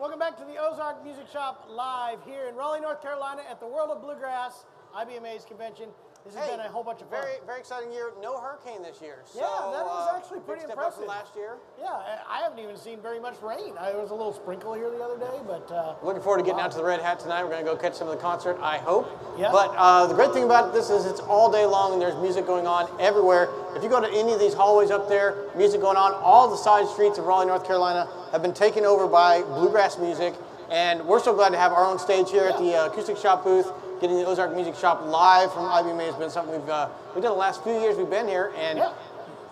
Welcome back to the Ozark Music Shoppe live here in Raleigh, North Carolina at the World of Bluegrass, IBMA's convention. This has been a whole bunch of fun. Very exciting year. No hurricane this year. So, yeah, that was actually pretty impressive. From last year. Yeah, I haven't even seen very much rain. There was a little sprinkle here the other day, but... looking forward to getting out to the Red Hat tonight. We're going to go catch some of the concert, I hope. Yeah. But the great thing about this is it's all day long and there's music going on everywhere. If you go to any of these hallways up there, music going on. All the side streets of Raleigh, North Carolina have been taken over by bluegrass music. And we're so glad to have our own stage here at the Acoustic Shop booth. Getting the Ozark Music Shoppe live from IBMA has been something we've done the last few years we've been here, and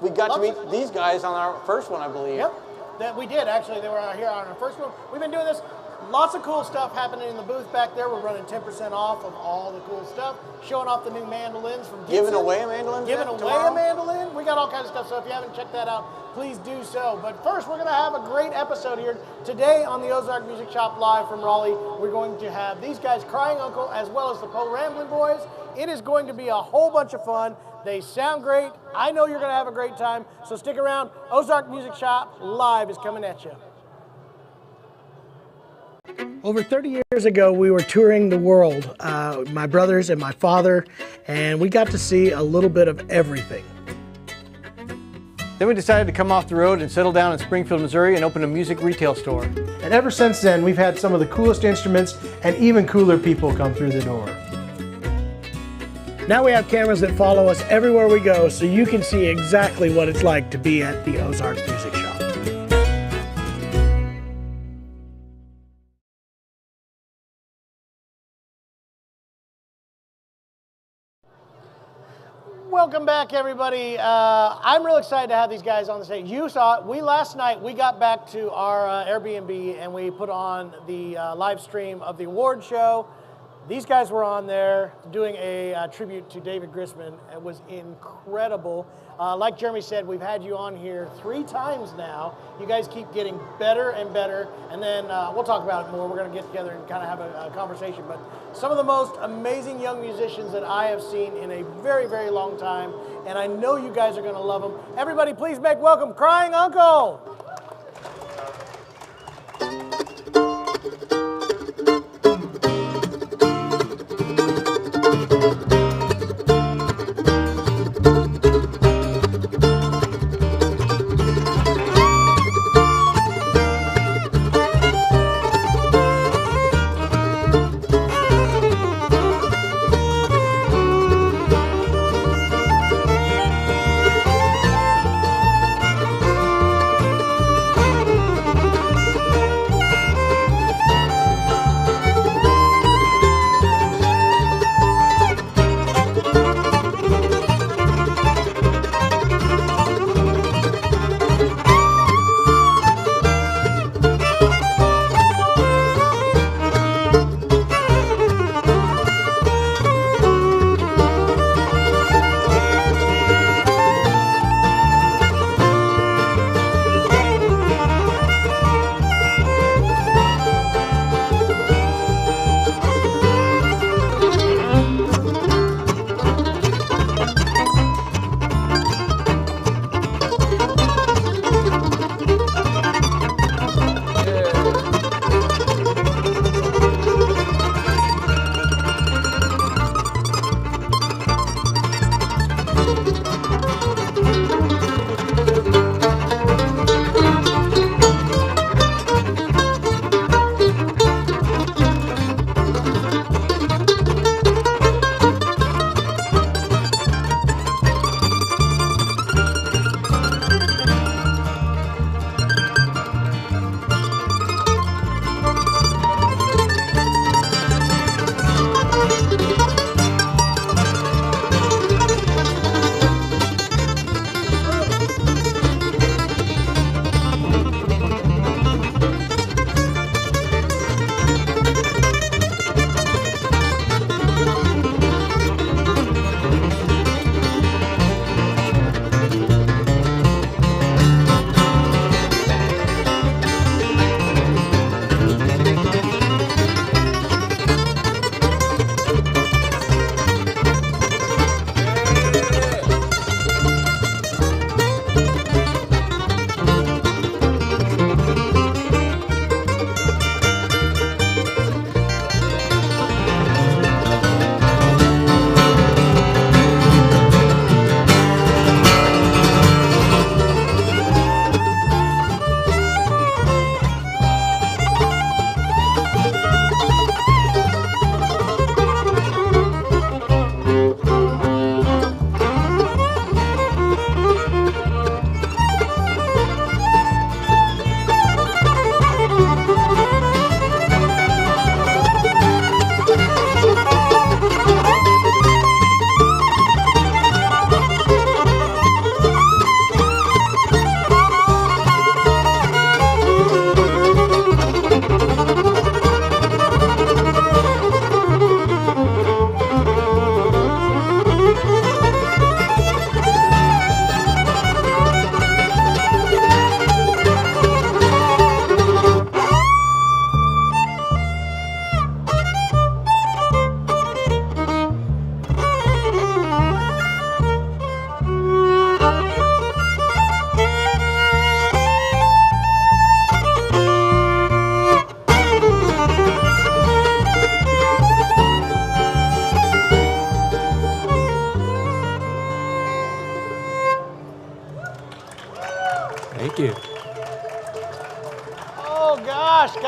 we got to meet these guys on our first one, I believe. Yep, that we did actually. They were here on our first one. We've been doing this. Lots of cool stuff happening in the booth back there. We're running 10% off of all the cool stuff. Showing off the new mandolins from Gibson. Giving away a mandolin? Giving away a mandolin. We got all kinds of stuff, so if you haven't checked that out, please do so. But first, we're going to have a great episode here. Today on the Ozark Music Shoppe live from Raleigh, we're going to have these guys, Crying Uncle, as well as the Ramblin boys. It is going to be a whole bunch of fun. They sound great. I know you're going to have a great time, so stick around. Ozark Music Shoppe live is coming at you. Over 30 years ago, we were touring the world, my brothers and my father, and we got to see a little bit of everything. Then we decided to come off the road and settle down in Springfield, Missouri and open a music retail store. And ever since then, we've had some of the coolest instruments and even cooler people come through the door. Now we have cameras that follow us everywhere we go, so you can see exactly what it's like to be at the Ozark Music Shoppe. Welcome back, everybody. I'm real excited to have these guys on the stage. You saw it. Last night we got back to our Airbnb and we put on the live stream of the award show. These guys were on there doing a tribute to David Grisman. It was incredible. Like Jeremy said, we've had you on here 3 times now. You guys keep getting better and better, and then we'll talk about it more. We're going to get together and kind of have a conversation. But some of the most amazing young musicians that I have seen in a very, very long time, and I know you guys are going to love them. Everybody, please make welcome Crying Uncle.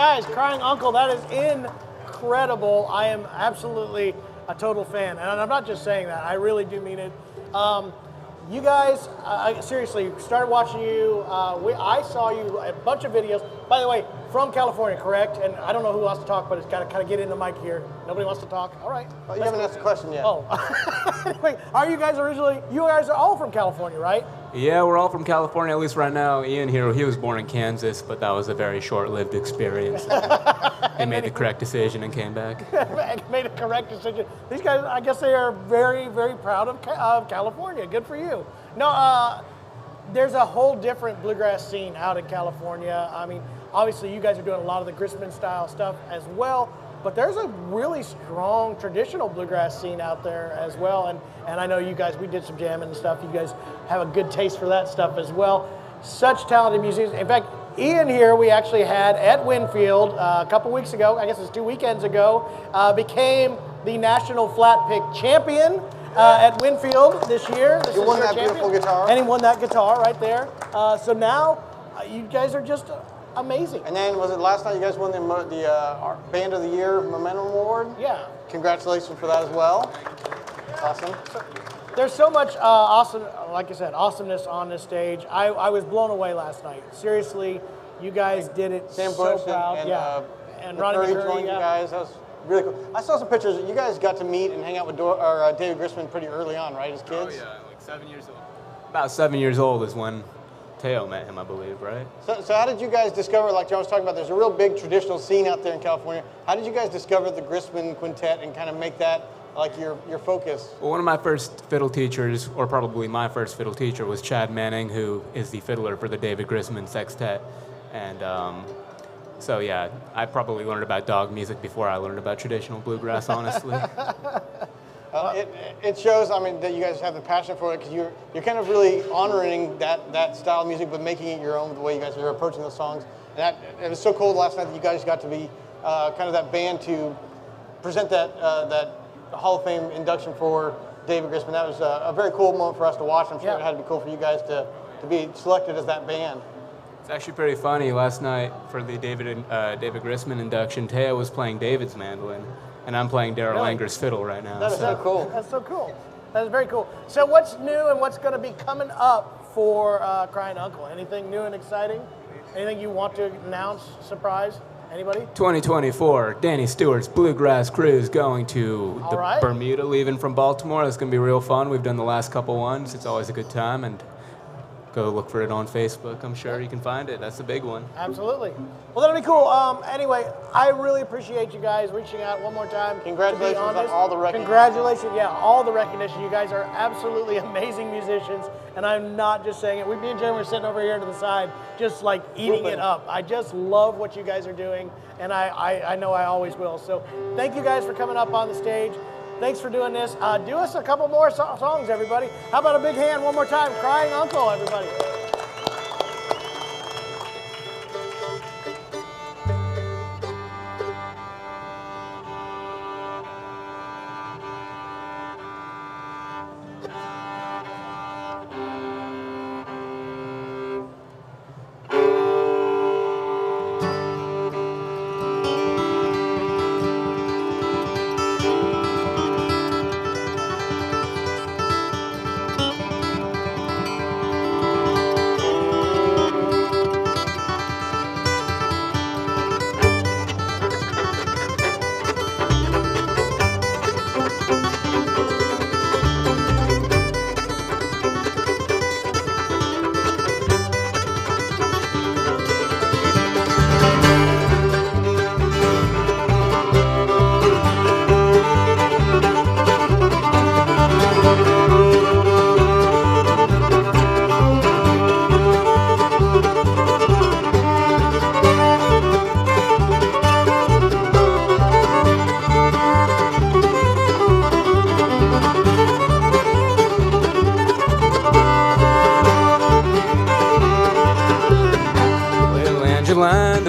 Guys, Crying Uncle, that is incredible. I am absolutely a total fan. And I'm not just saying that, I really do mean it. You guys, I seriously started watching you. I saw you a bunch of videos. By the way, from California, correct? And I don't know who wants to talk, but it's got to kind of get in the mic here. Nobody wants to talk. All right. Well, you haven't asked a question yet. Oh. Anyway, you guys are all from California, right? Yeah, we're all from California, at least right now. Ian here, he was born in Kansas, but that was a very short-lived experience. He made the correct decision and came back. Made a correct decision. These guys, I guess they are very, very proud of California. Good for you. No, there's a whole different bluegrass scene out in California. I mean, obviously you guys are doing a lot of the Grisman style stuff as well, but there's a really strong traditional bluegrass scene out there as well. And I know you guys, we did some jamming and stuff. You guys have a good taste for that stuff as well. Such talented musicians. In fact, Ian here, we actually had at Winfield a couple weeks ago, I guess it was 2 weekends ago, became the National Flat Pick Champion at Winfield this year. He won that beautiful guitar. And he won that guitar right there. So now you guys are just amazing. And then was it last night you guys won the Band of the Year Momentum Award? Yeah. Congratulations for that as well. Awesome. There's so much awesome, like I said, awesomeness on this stage. I was blown away last night. Seriously, you guys did it. Sam so Bush proud. and Ronnie McCurry McCurry, joined you guys. That was really cool. I saw some pictures. You guys got to meet and hang out with David Grisman pretty early on, right, as kids? Oh, yeah, like 7 years old. About 7 years old is when Teo met him, I believe, right? So how did you guys discover, like John was talking about, there's a real big traditional scene out there in California. How did you guys discover the Grisman Quintet and kind of make that like your focus? Well, one of my first fiddle teachers, or probably my first fiddle teacher, was Chad Manning, who is the fiddler for the David Grisman Sextet. And so, yeah, I probably learned about dog music before I learned about traditional bluegrass, honestly. It shows, I mean, that you guys have the passion for it, because you're kind of really honoring that style of music, but making it your own, the way you guys are approaching those songs. And it was so cool last night that you guys got to be kind of that band to present that Hall of Fame induction for David Grisman. That was a very cool moment for us to watch. I'm sure it had to be cool for you guys to be selected as that band. It's actually pretty funny. Last night for the David Grisman induction, Teo was playing David's mandolin, and I'm playing Darryl Anger's fiddle right now. That is so cool. That's so cool. That is very cool. So what's new and what's going to be coming up for Crying Uncle? Anything new and exciting? Anything you want to announce, surprise? Anybody? 2024, Danny Stewart's Bluegrass Cruise going to Bermuda, leaving from Baltimore. That's going to be real fun. We've done the last couple ones. It's always a good time, and go look for it on Facebook. I'm sure you can find it. That's the big one. Absolutely. Well, that'll be cool. Anyway, I really appreciate you guys reaching out one more time. Congratulations on all the recognition. Congratulations, all the recognition. You guys are absolutely amazing musicians, and I'm not just saying it. Me and Jeremy are sitting over here to the side, just like eating it up. I just love what you guys are doing, and I know I always will. So thank you guys for coming up on the stage. Thanks for doing this. Do us a couple more songs, everybody. How about a big hand one more time? Crying Uncle, everybody.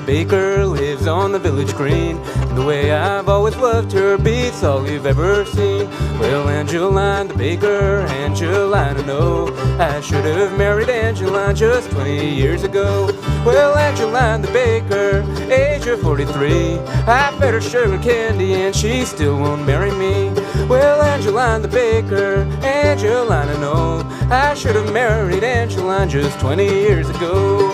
Baker lives on the village green. The way I've always most loved her beats, all you've ever seen. Well, Angeline the baker, Angeline, I know I should have married Angeline just 20 years ago. Well, Angeline the baker, age of 43, I fed her sugar candy and she still won't marry me. Well, Angeline the baker, Angeline, I know I should have married Angeline just 20 years ago.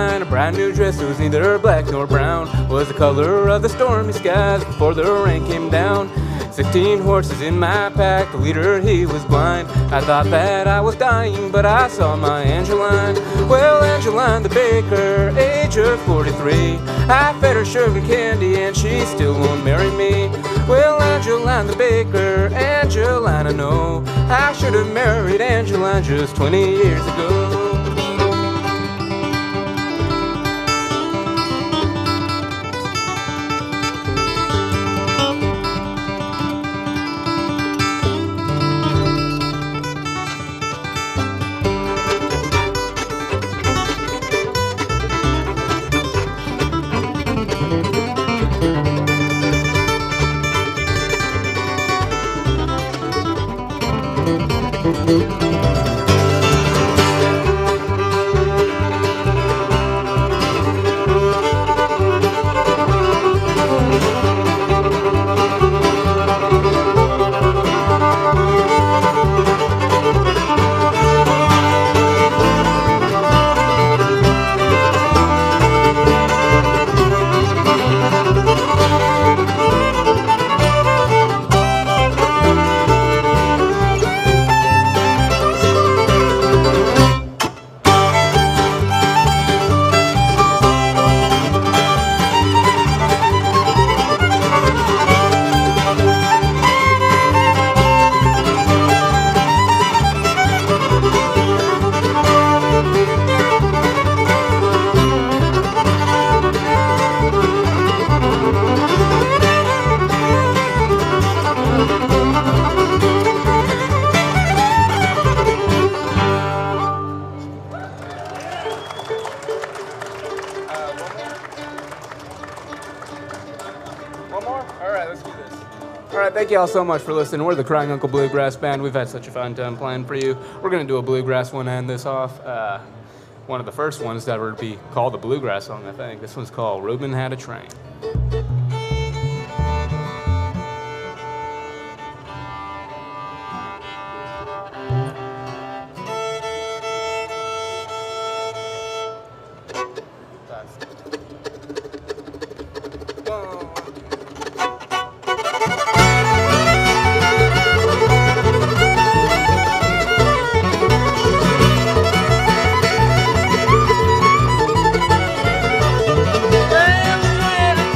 A brand new dress that was neither black nor brown, was the color of the stormy skies before the rain came down. 16 horses in my pack, the leader he was blind. I thought that I was dying, but I saw my Angeline. Well, Angeline the baker, age of 43, I fed her sugar candy and she still won't marry me. Well, Angeline the baker, Angeline, I know I should have married Angeline just 20 years ago. Thank you all so much for listening. We're the Crying Uncle Bluegrass Band. We've had such a fun time playing for you. We're going to do a bluegrass one to end this off. One of the first ones that would be called the bluegrass song, I think. This one's called Reuben Had a Train. Reuben had a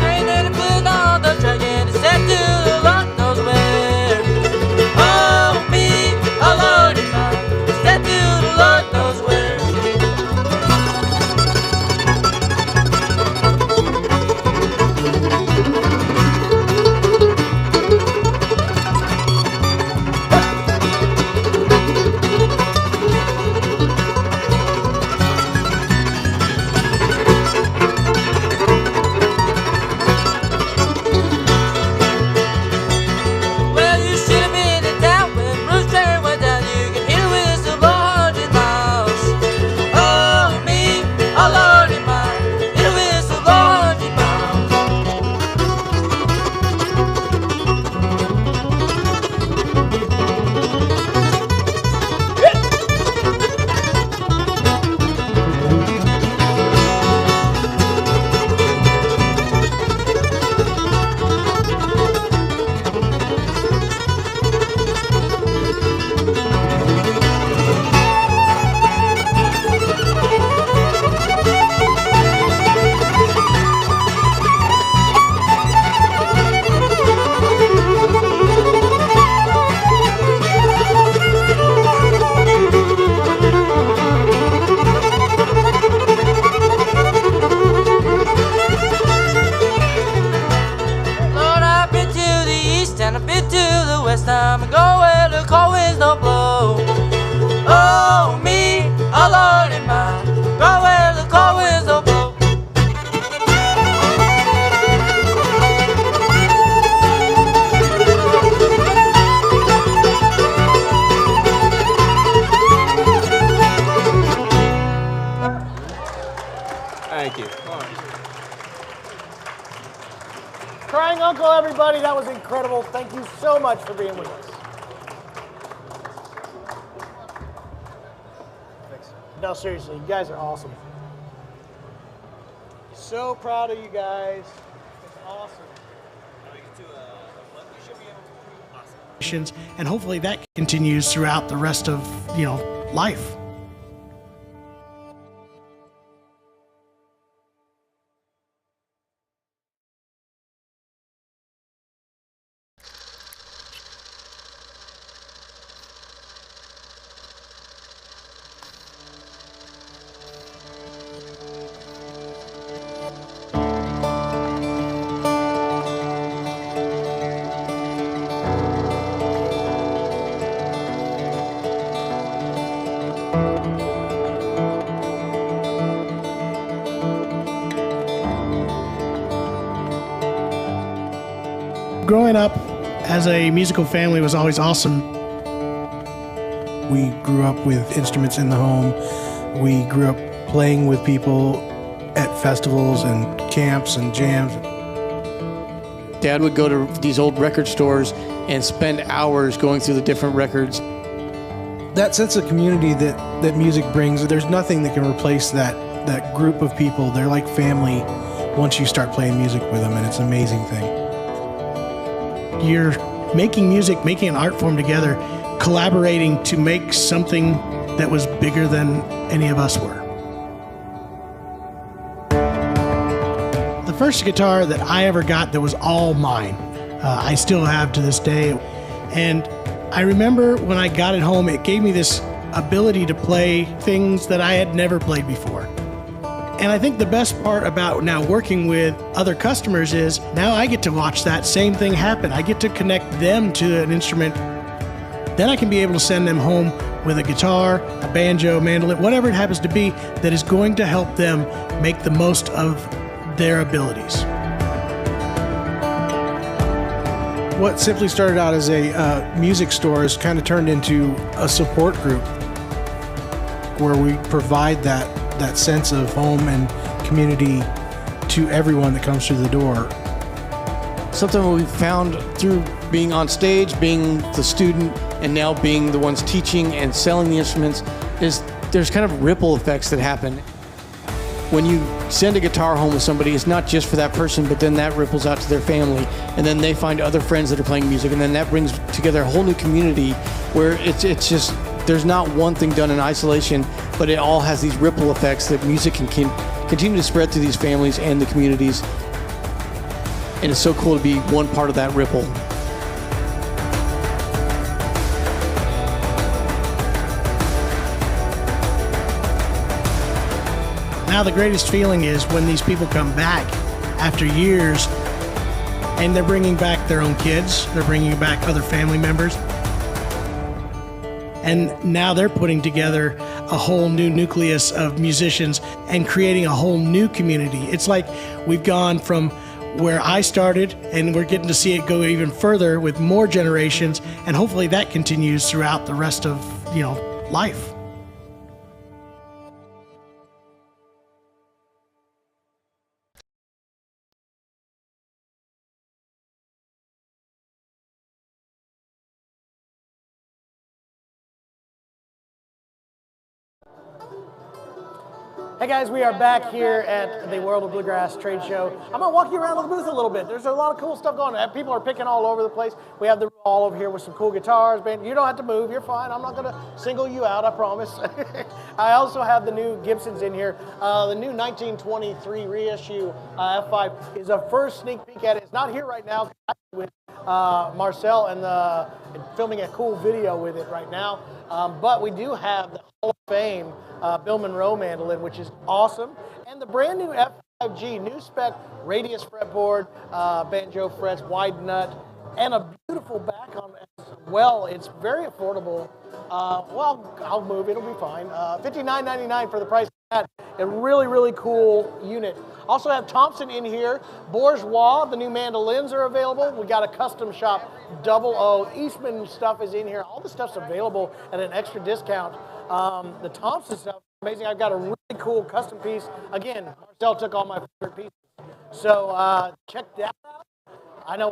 that was incredible. Thank you so much for being with us. Thanks. No, seriously, you guys are awesome. So proud of you guys. It's awesome. And hopefully that continues throughout the rest of, life. Growing up as a musical family was always awesome. We grew up with instruments in the home. We grew up playing with people at festivals and camps and jams. Dad would go to these old record stores and spend hours going through the different records. That sense of community that music brings, there's nothing that can replace that group of people. They're like family once you start playing music with them, and it's an amazing thing. You're making music, making an art form together, collaborating to make something that was bigger than any of us were. The first guitar that I ever got that was all mine, I still have to this day. And I remember when I got it home, it gave me this ability to play things that I had never played before. And I think the best part about now working with other customers is now I get to watch that same thing happen. I get to connect them to an instrument. Then I can be able to send them home with a guitar, a banjo, mandolin, whatever it happens to be that is going to help them make the most of their abilities. What simply started out as a music store has kind of turned into a support group where we provide that sense of home and community to everyone that comes through the door. Something we found through being on stage, being the student, and now being the ones teaching and selling the instruments is there's kind of ripple effects that happen. When you send a guitar home with somebody, it's not just for that person, but then that ripples out to their family, and then they find other friends that are playing music, and then that brings together a whole new community where it's just, there's not one thing done in isolation, but it all has these ripple effects that music can continue to spread through these families and the communities. And it's so cool to be one part of that ripple. Now the greatest feeling is when these people come back after years and they're bringing back their own kids, they're bringing back other family members. And now they're putting together a whole new nucleus of musicians and creating a whole new community. It's like we've gone from where I started and we're getting to see it go even further with more generations, and hopefully that continues throughout the rest of, life. Hey guys, we are back here at the World of Bluegrass trade show. I'm gonna walk you around the booth a little bit. There's a lot of cool stuff going on. People are picking all over the place. We have the all over here with some cool guitars. Man, you don't have to move, you're fine. I'm not gonna single you out, I promise. I also have the new Gibsons in here. The new 1923 reissue F5 is a first sneak peek at it. It's not here right now with Marcel and filming a cool video with it right now. But we do have the Hall of Fame Bill Monroe mandolin, which is awesome, and the brand new F5G, new spec radius fretboard, banjo frets, wide nut, and a beautiful back on it as well. It's very affordable. Well, I'll move, it'll be fine. $59.99 for the price of that. A really, really cool unit. Also have Thompson in here. Bourgeois, the new mandolins are available. We got a custom shop, 00. Eastman stuff is in here. All the stuff's available at an extra discount. The Thompson stuff is amazing. I've got a really cool custom piece. Again, Marcel took all my favorite pieces. So check that out. I know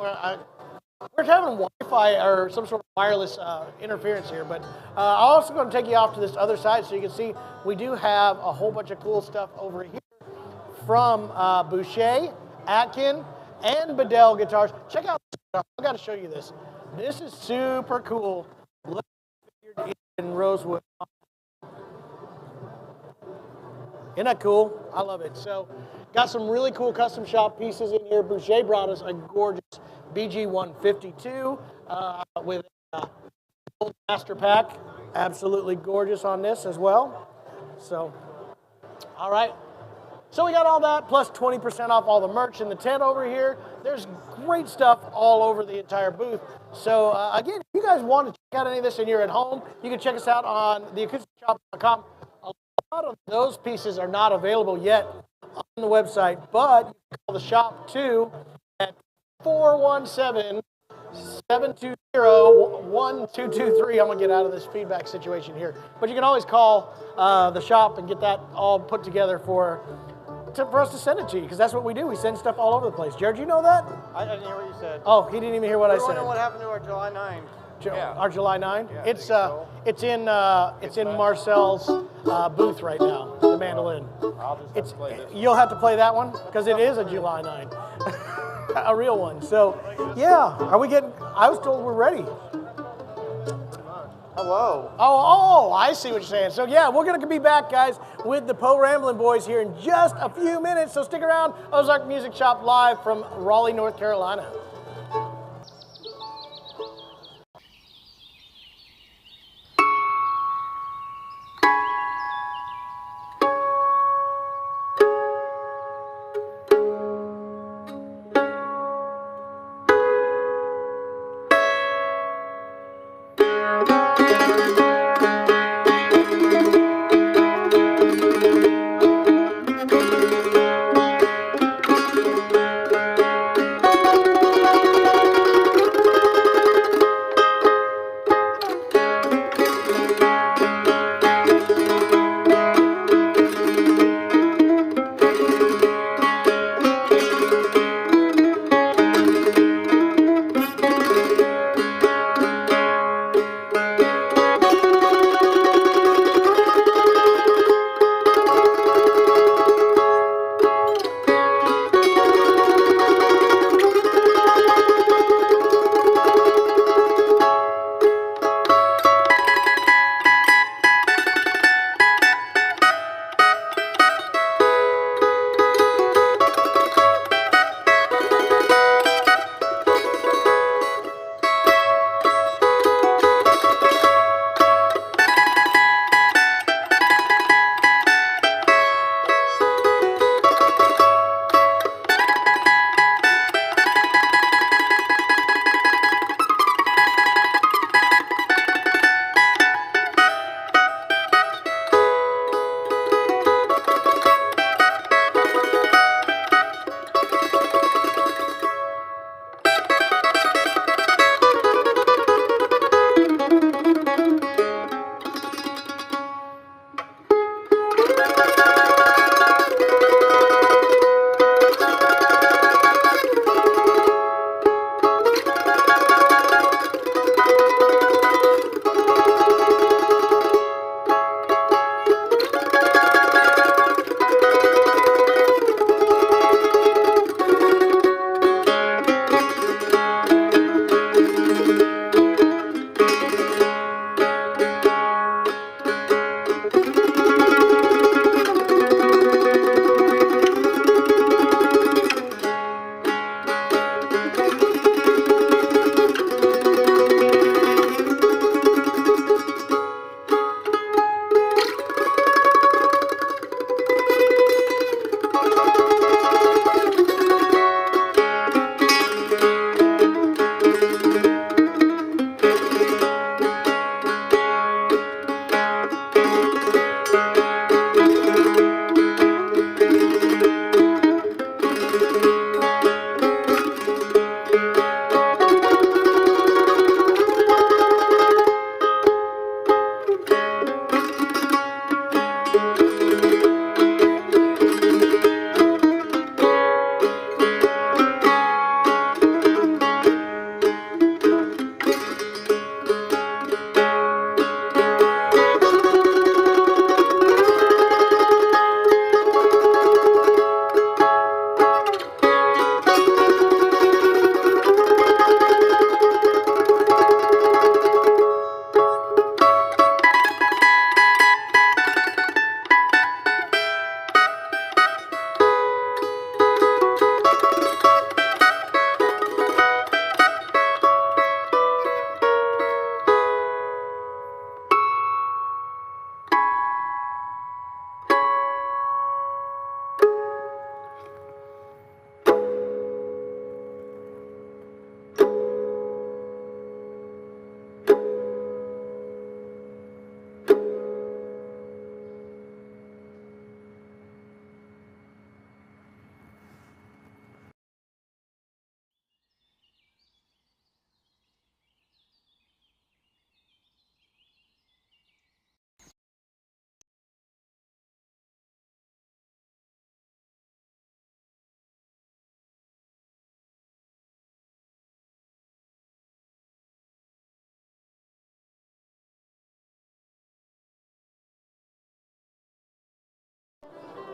We're having Wi-Fi or some sort of wireless interference here, but I'm also going to take you off to this other side so you can see we do have a whole bunch of cool stuff over here from Boucher, Atkin, and Bedell guitars. Check out this guitar. I've got to show you this. This is super cool. Look in rosewood. Isn't that cool? I love it. So, got some really cool custom shop pieces in here. Boucher brought us a gorgeous BG 152 with a old master pack. Absolutely gorgeous on this as well. So, all right. So we got all that, plus 20% off all the merch in the tent over here. There's great stuff all over the entire booth. So again, if you guys want to check out any of this and you're at home, you can check us out on theacousticshop.com. A lot of those pieces are not available yet on the website, but you can call the shop too at 417-720-1223. I'm going to get out of this feedback situation here. But you can always call the shop and get that all put together for us to send it to you, because that's what we do. We send stuff all over the place. Jared, you know that? I didn't hear what you said. Oh, he didn't even hear what I We're said. wondering what happened to our July 9. Our July 9? Yeah, it's so. it's in Marcel's booth right now, the mandolin. I'll just have to play this. You'll have to play that one, because it is a July 9. A real one. So, yeah. Are we getting... I was told we're ready. Hello. Oh, I see what you're saying. So, yeah, we're going to be back, guys, with the Ramblin boys here in just a few minutes. So stick around. Ozark Music Shoppe live from Raleigh, North Carolina.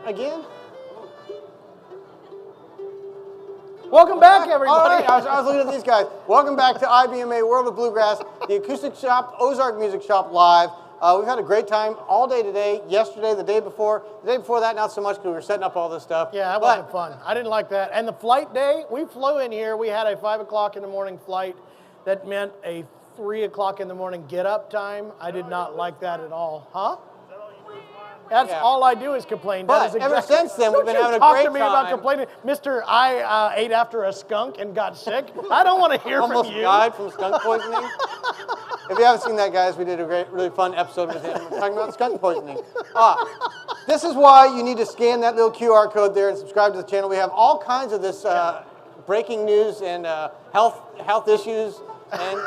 again? Welcome back, everybody. All right, I was looking at these guys. Welcome back to IBMA World of Bluegrass, the Acoustic Shop, Ozark Music Shoppe live. We've had a great time all day today, yesterday, the day before that, not so much because we were setting up all this stuff. Yeah, that wasn't fun. I didn't like that. And the flight day, we flew in here. We had a 5 o'clock in the morning flight. That meant a 3 o'clock in the morning get-up time. I did not like that at all. Huh? That's all I do is complain. But ever since then, we've been having a great time. Talk to me about complaining. Mister, I ate after a skunk and got sick. I don't want to hear from you. Almost died from skunk poisoning. If you haven't seen that, guys, we did a really fun episode with him. We're talking about skunk poisoning. This is why you need to scan that little QR code there and subscribe to the channel. We have all kinds of this breaking news and health issues and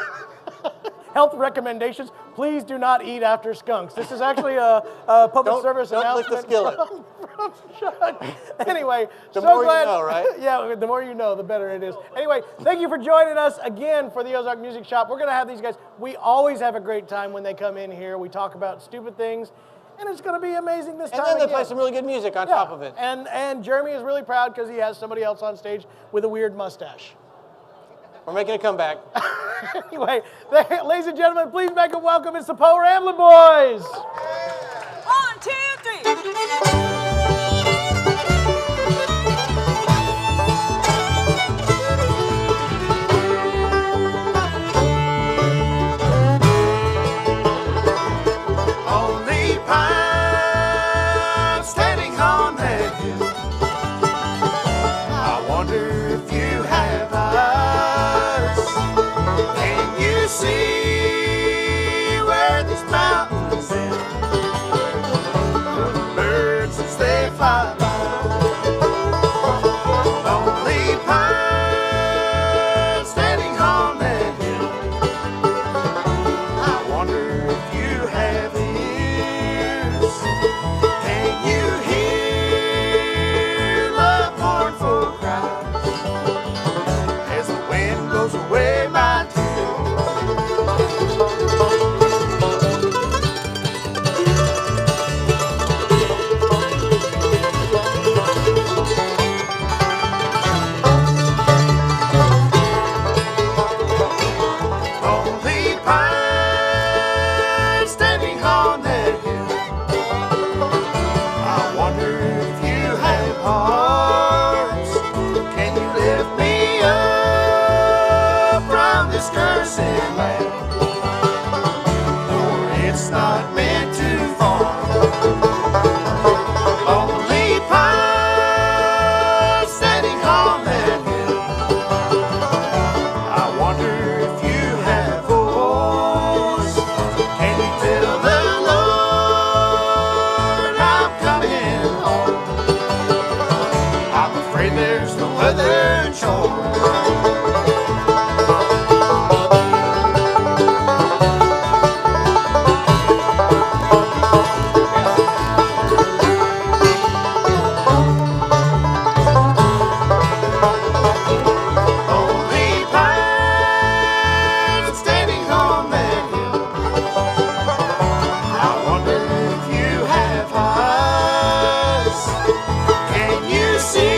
health recommendations. Please do not eat after skunks. This is actually a public service announcement. Don't lick the skillet. From Chuck. Anyway, the so more glad, you know, right? Yeah, the more you know, the better it is. Anyway, thank you for joining us again for the Ozark Music Shoppe. We're going to have these guys. We always have a great time when they come in here. We talk about stupid things, and it's going to be amazing this time And then they again. play some really good music on top of it. And Jeremy is really proud because he has somebody else on stage with a weird mustache. We're making a comeback. Anyway, ladies and gentlemen, please make a welcome. It's the Ramblin Boys. 1, 2, 3. Only pine standing on that hill. I wonder if you have eyes. Can you see where these mountains end? Birds as they fly by. Only pine standing on that hill. I wonder if you have ears. Can you hear the mournful cries as the wind blows away my tears? Only pine standing on that hill. I wonder if you have hearts. Can you lift me up from this cursed land? For it's not meant to fall. Only pine standing on that hill. I wonder if you have voice. Can you tell the Lord I'm coming home? I'm afraid there's no other choice. Only pine standing on that hill. I wonder if you have eyes. Can you see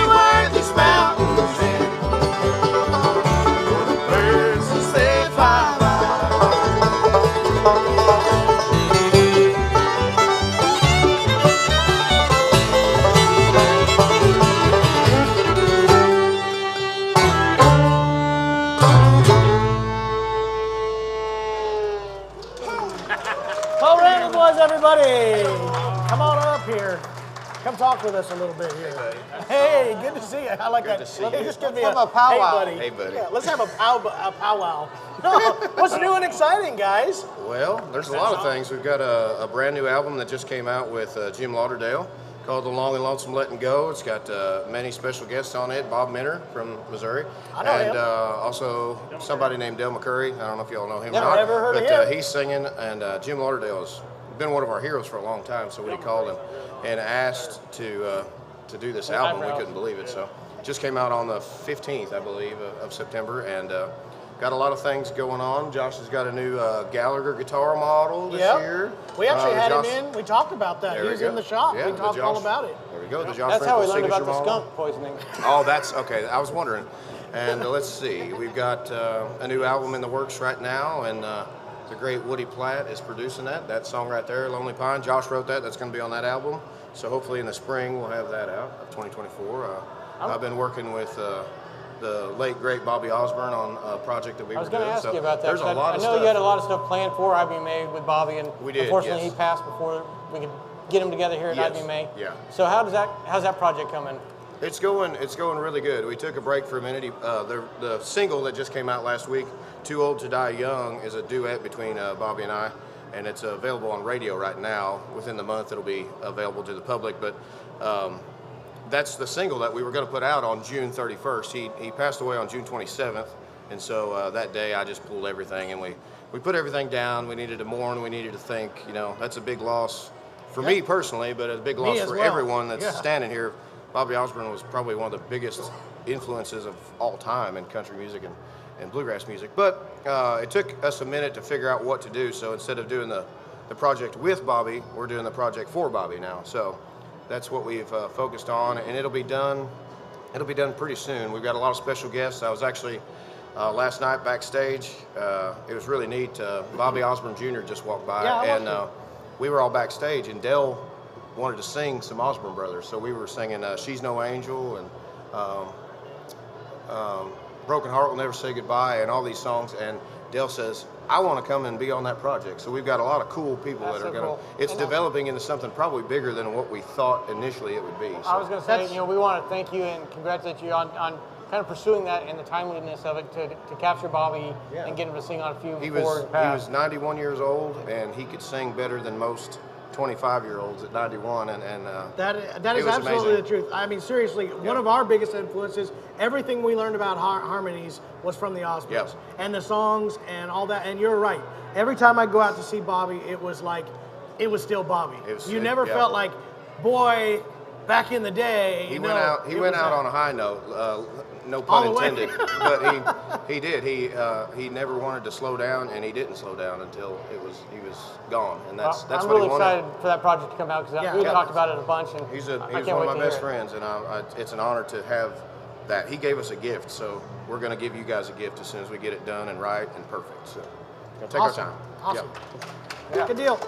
where these mountains end? For the birds as they fly by. Ramblin Boys, everybody. Come on up here. Come talk with us a little bit here. Hey, good to see you. I like that. to see Let me you. just give Let's me have a powwow. Hey, buddy. Hey, buddy. Yeah, let's have a powwow. No, what's new and exciting, guys? Well, there's a lot of things. We've got a brand new album that just came out with Jim Lauderdale called The Long and Lonesome Letting Go. It's got many special guests on it. Bob Minner from Missouri. I know and him. Also somebody named Del McCurry. I don't know if y'all know him Never or not. ever heard of but him. He's singing, and Jim Lauderdale has been one of our heroes for a long time. So when he called him and asked to do this album, we couldn't believe it. So it just came out on the 15th, I believe, of September. And got a lot of things going on. Josh has got a new Gallagher guitar model this Yep. year. We actually had Josh- him in. We talked about that. There He we was go. in the shop. Yeah, We the talked all Josh- about it. There we go. The Josh That's how we Frankel learned about signature the model. skunk poisoning. Oh, that's okay. I was wondering. And let's see. We've got a new album in the works right now, and the great Woody Platt is producing that. That song right there, Lonely Pine. Josh wrote that. That's going to be on that album. So hopefully in the spring we'll have that out of 2024. I've been working with the late great Bobby Osborne on a project that we I was were going doing. to ask So you about that. There's a lot I of know stuff. you had a lot of stuff planned for IBMA with Bobby, and We did, unfortunately yes. he passed before we could get him together here at Yes, IBMA. yeah. So how's that project coming? It's going really good. We took a break for a minute. The single that just came out last week, "Too Old to Die Young," is a duet between Bobby and I, and it's available on radio right now. Within the month, it'll be available to the public. But that's the single that we were going to put out on June 31st. He passed away on June 27th, and so that day I just pulled everything and we put everything down. We needed to mourn. We needed to think. You know, that's a big loss for me personally, but a big loss as for well. everyone that's Yeah. standing here. Bobby Osborne was probably one of the biggest influences of all time in country music and bluegrass music. But it took us a minute to figure out what to do. So instead of doing the project with Bobby, we're doing the project for Bobby now. So that's what we've focused on, and it'll be done pretty soon. We've got a lot of special guests. I was actually last night backstage. It was really neat. Bobby Osborne Jr. just walked by, and we were all backstage, and Dell wanted to sing some Osborne Brothers, so we were singing "She's No Angel" and "Broken Heart Will Never Say Goodbye" and all these songs. And Dell says, "I want to come and be on that project." So we've got a lot of cool people That's that are so going to. cool. It's developing into something probably bigger than what we thought initially it would be. So. I was going to say, we want to thank you and congratulate you on kind of pursuing that and the timeliness of it to capture Bobby and get him to sing on a few He before was he passed. 91 years old, and he could sing better than most 25-year-olds at 91, and That it is was absolutely amazing. the truth. I mean, seriously, one of our biggest influences, everything we learned about harmonies was from the Osbournes. Yep. And the songs and all that. And you're right. Every time I go out to see Bobby, it was like, it was still Bobby. You never felt like, boy, back in the day. He went out on a high note. No pun intended, but he did. He never wanted to slow down, and he didn't slow down until he was gone, and that's I'm what really he wanted. excited for that project to come out because we talked about it a bunch, and He's I one can't of wait my to best hear it. friends, and it's an honor to have that. He gave us a gift, so we're going to give you guys a gift as soon as we get it done and right and perfect. So we'll take Awesome. our time. Awesome. Yep. Good deal.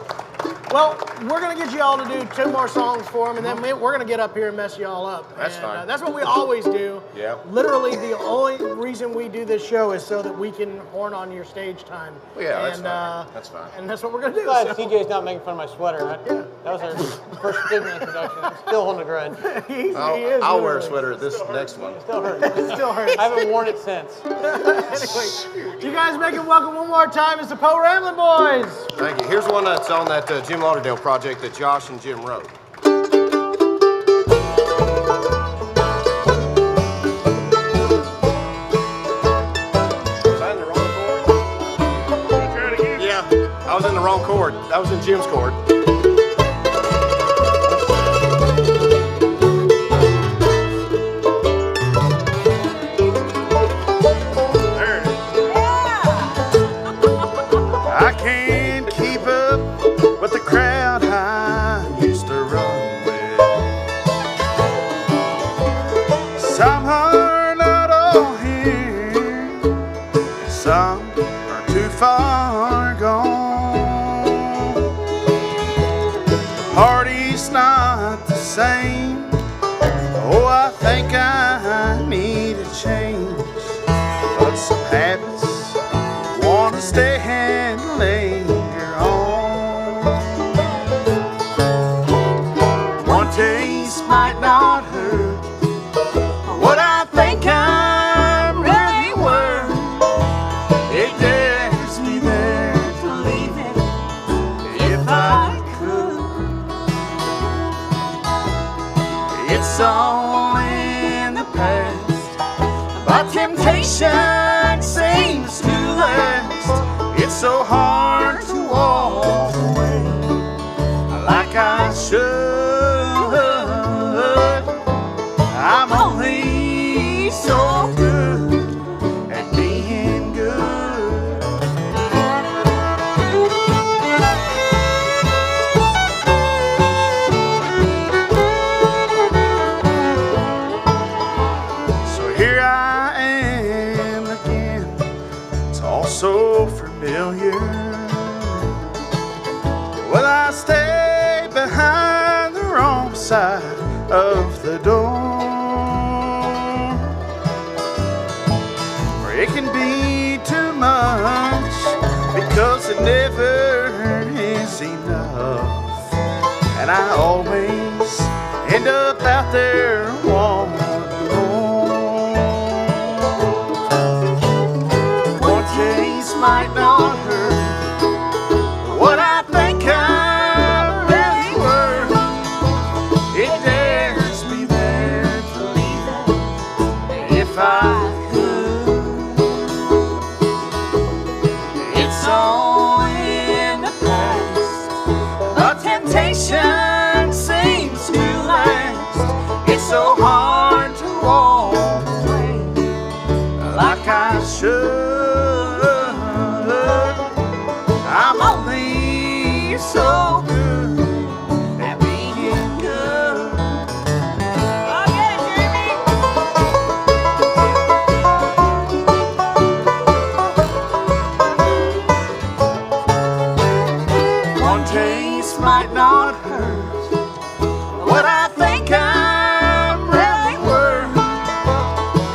Well, we're going to get you all to do 2 more songs for him, and then we're going to get up here and mess you all up. That's and, fine. That's what we always do. Yeah. Literally, the only reason we do this show is so that we can horn on your stage time. Well, yeah, that's and, fine. That's fine. And that's what we're going to do. Glad so. TJ's not making fun of my sweater. That was our first stigma introduction. I'm still holding a grudge. He is I'll wear a literally. sweater at this next one. Still hurts. It still hurts. I haven't worn it since. Anyway, you guys make him welcome one more time. It's the Poe Ramblin' Boys. Thank you. Here's one that's on that Jim Lauderdale project that Josh and Jim wrote. Was I in the wrong chord? Yeah, I was in the wrong chord. That was in Jim's chord. There it is. I can't keep up with the crowd I used to run with. Some are not all here, some are too far gone. The party's not the same. Oh, I think I need a change, but some habits wanna stay and linger on. One taste might not hurt what I think I'm really worth. It dares me there to leave it if I could. It's all in the past, but temptation seems to last. It's so familiar. Will I stay behind the wrong side of the door? Or it can be too much because it never is enough. And I always end up out there wanting more. One taste might not hurt what I think I'm really worth. It dares me there to leave it if I could. It's all in the past. The temptation seems to last. It's so hard to walk away like I should. I'm only so good at being good. I'll get it, Jeremy. One taste might not hurt what I think I'm really worth.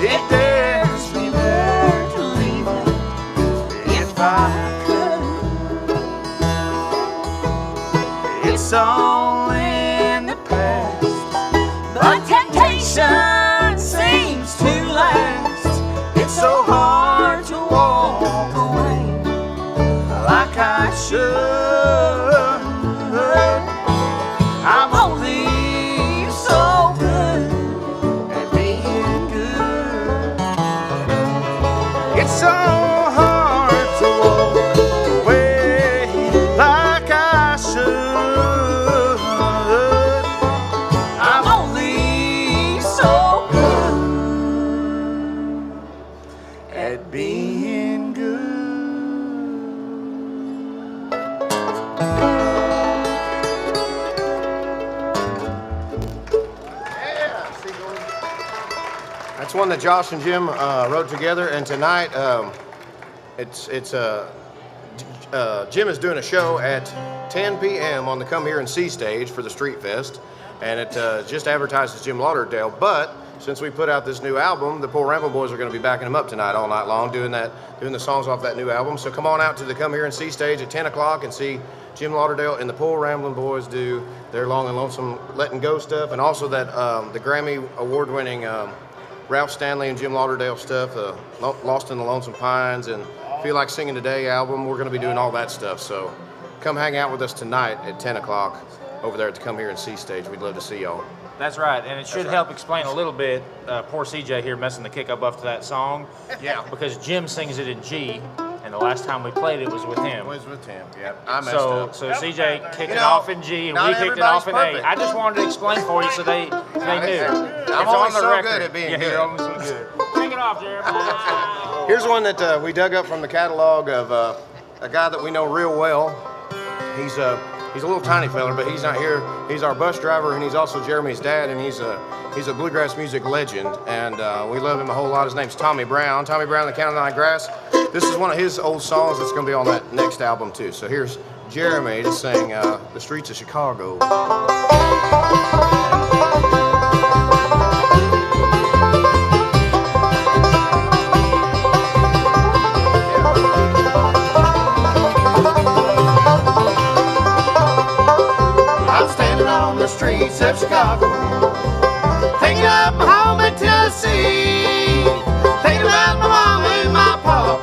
It dares me there to leave it if I could. It's all in the past. The temptation seems to last. It's so hard to walk away like I should. I'm only so good at being good. It's so hard to walk away like I should. I'm only so good at being good. That's one that Josh and Jim wrote together, and tonight Jim is doing a show at 10 p.m. on the Come Here and See stage for the Street Fest, and it just advertises Jim Lauderdale. But since we put out this new album, the Poor Ramblin' Boys are going to be backing him up tonight all night long, doing the songs off that new album. So come on out to the Come Here and See stage at 10 o'clock and see Jim Lauderdale and the Poor Ramblin' Boys do their Long and Lonesome Letting Go stuff, and also that the Grammy award-winning Ralph Stanley and Jim Lauderdale stuff, Lost in the Lonesome Pines and Feel Like Singing Today album. We're going to be doing all that stuff. So come hang out with us tonight at 10 o'clock over there at the Come Here and See stage. We'd love to see y'all. That's right, and it should help explain a little bit. Poor CJ here messing the kick up to that song. Yeah. Because Jim sings it in G, and the last time we played it was with him. It was with him. Yeah, I messed up. So CJ kicked You it know, off in G, and not we kicked it off in everybody's A. perfect. I just wanted to explain for you so they knew. I'm It's only on the so record. good at being Yeah, good. you're only so good. Kick it off, Jeremy. Here's one that we dug up from the catalog of a guy that we know real well. He's a little tiny fella, but he's not here. He's our bus driver, and he's also Jeremy's dad, and he's a bluegrass music legend, and we love him a whole lot. His name's Tommy Brown. Tommy Brown, the Count of Nine Grass. This is one of his old songs that's going to be on that next album too. So here's Jeremy to sing "The Streets of Chicago." I'm standing on the streets of Chicago, thinking of my home in Tennessee, thinking about my mama and my papa,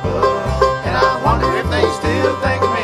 and I wonder if they still think of me.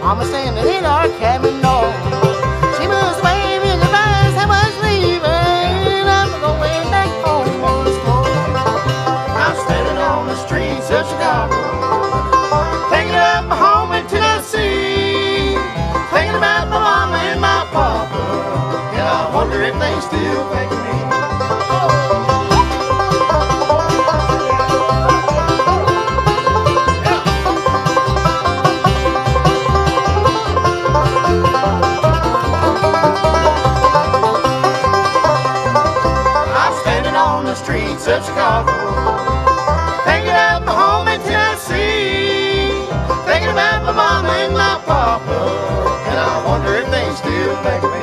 Mama standing in our cabin door. She was waving goodbyes, I was leaving. I'm going back home once more. I'm standing on the streets of Chicago, thinking about my home in Tennessee, thinking about my mama and my papa, and I wonder if they still think of me. Streets of Chicago, thinking about my home in Tennessee, thinking about my mama and my papa, and I wonder if they still think of me,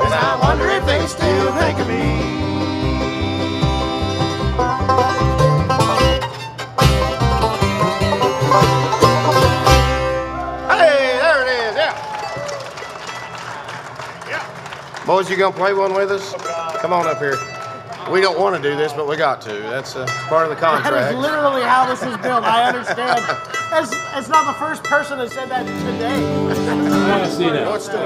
and I wonder if they still think of me. Hey, there it is, yeah. Boys, you gonna play one with us? Come on up here. We don't want to do this, but we got to. That's part of the contract. That is literally how this is built. I understand. It's not the first person that said that today. I want to see that. What's still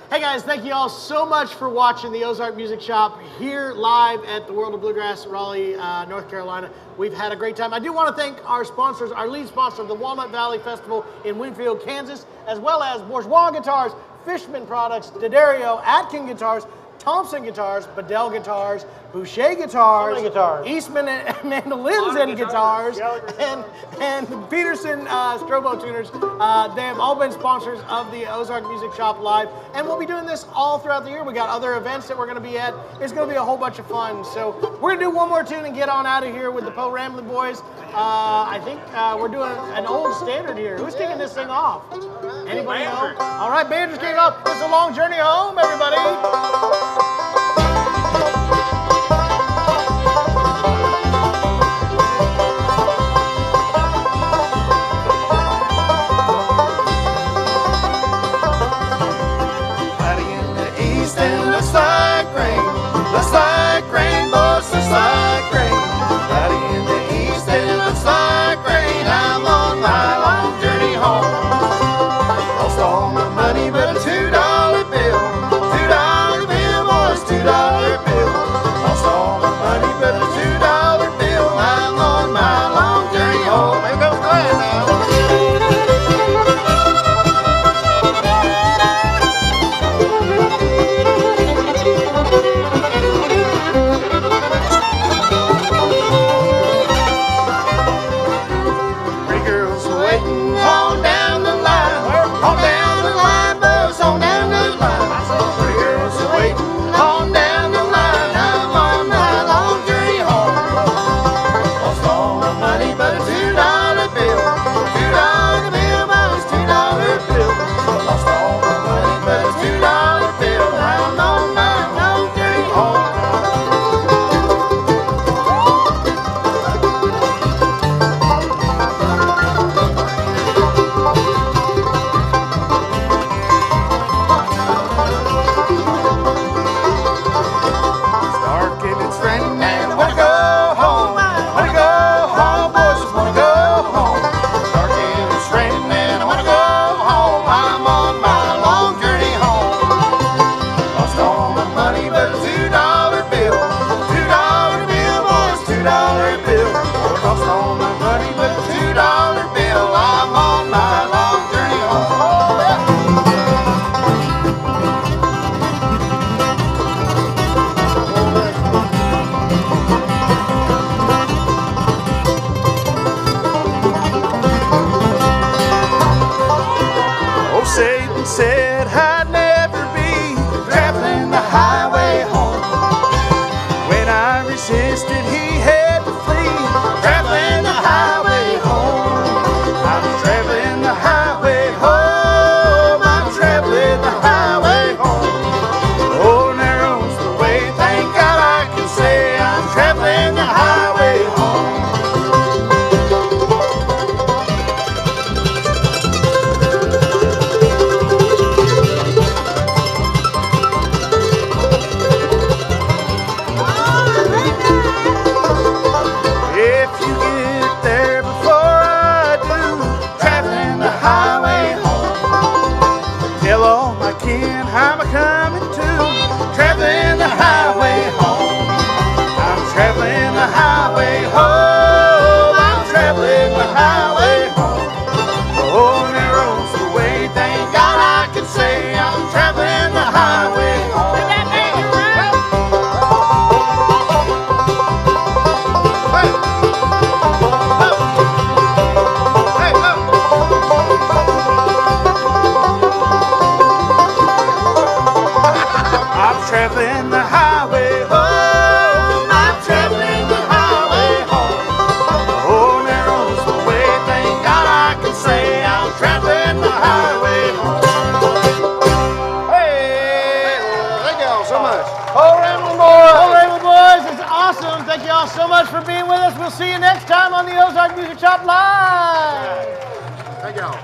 Hey guys, thank you all so much for watching the Ozark Music Shop here live at the World of Bluegrass, Raleigh, North Carolina. We've had a great time. I do want to thank our sponsors, our lead sponsor of the Walnut Valley Festival in Winfield, Kansas, as well as Bourgeois Guitars, Fishman Products, D'Addario, Atkin Guitars, Thompson Guitars, Bedell Guitars, Boucher Guitars, Eastman and Mandolins and Guitars, and Peterson Strobo Tuners. They have all been sponsors of the Ozark Music Shop Live, and we'll be doing this all throughout the year. We got other events that we're going to be at. It's going to be a whole bunch of fun. So we're going to do one more tune and get on out of here with the Po Ramblin' Boys. I think we're doing an old standard here. Who's kicking this thing off? Anybody know? All right, Banjo's kicking off. It's a long journey home, everybody. east and it looks like rain. Looks like rain, boys, looks like rain. Cloudy in the east and it looks like rain. I'm on my long journey home. Lost all my money but a $2 bill. $2 bill, boys, $2 bill. Lost all my money but a $2 bill. I'm on my long journey home. Here goes Glenn now. Pretty girls waiting on down the line. On down the line, boys, on down the line. Pretty girls waiting on down the line. I'm on my long journey home. Lost all my money but a $2 bill. $2 bill, boys, $2 bill. Lost all my money but a $2 bill. I'm on my long journey home. It's dark and it's raining and I wanna go home. Wanna go home, boys, just wanna go home. It's dark and it's raining and I wanna go home. I'm on my long journey home. Lost all my money but a $2 bill. $2 bill, boys, $2 bill. Lost all my money but a $2 bill. I'm on my long journey home. Oh, Satan said I'd never be traveling the highway home. When I resisted, he had to flee. Traveling the highway home. I'm traveling the highway home. I'm traveling the highway home. Oh, narrow's the way, thank God I can say I'm traveling the highway home. If you get there before I do, traveling the highway home. Tell all my kin I'm a-coming too. Traveling the highway home. I'm traveling the highway home. I'm traveling the highway home. Oh, narrow's the way, thank God I can say I'm traveling the highway home. I'm traveling the highway home. I'm traveling the highway home. Oh, narrow's the way, thank God I can say I'm traveling the highway home. Hey, thank y'all so much. Oh, Ramblin' boys. All right, well, boys, it's awesome. Thank you all so much for being with us. We'll see you next time on the Ozark Music Shoppe Live. Thank y'all.